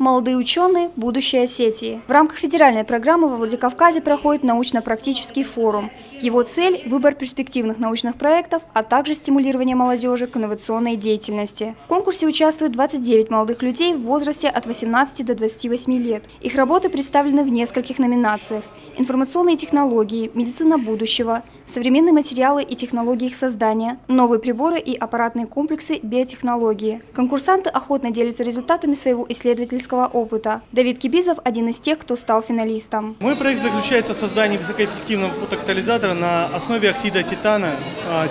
Молодые ученые – будущее Осетии. В рамках федеральной программы во Владикавказе проходит научно-практический форум. Его цель – выбор перспективных научных проектов, а также стимулирование молодежи к инновационной деятельности. В конкурсе участвуют 29 молодых людей в возрасте от 18 до 28 лет. Их работы представлены в нескольких номинациях: информационные технологии, медицина будущего, современные материалы и технологии их создания, новые приборы и аппаратные комплексы биотехнологии. Конкурсанты охотно делятся результатами своего исследовательского опыта. Давид Кибизов – один из тех, кто стал финалистом. Мой проект заключается в создании высокоэффективного фотокатализатора на основе оксида титана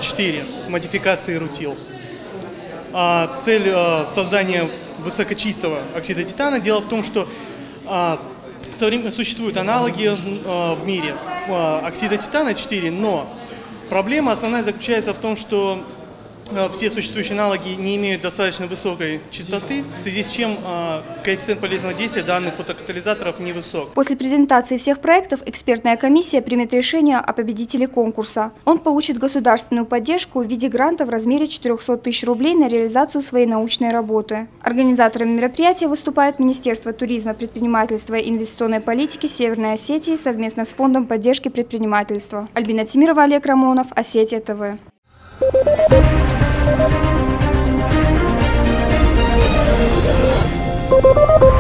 4, модификации рутил. Цель создания высокочистого оксида титана. Дело в том, что существуют аналоги в мире оксида титана 4, но проблема основная заключается в том, что все существующие аналоги не имеют достаточно высокой частоты, в связи с чем коэффициент полезного действия данных фотокатализаторов невысок. После презентации всех проектов экспертная комиссия примет решение о победителе конкурса. Он получит государственную поддержку в виде гранта в размере 400 тысяч рублей на реализацию своей научной работы. Организаторами мероприятия выступает Министерство туризма, предпринимательства и инвестиционной политики Северной Осетии совместно с Фондом поддержки предпринимательства. Альбина Тимирова, Олег Рамонов, Осетия ТВ. Thank you.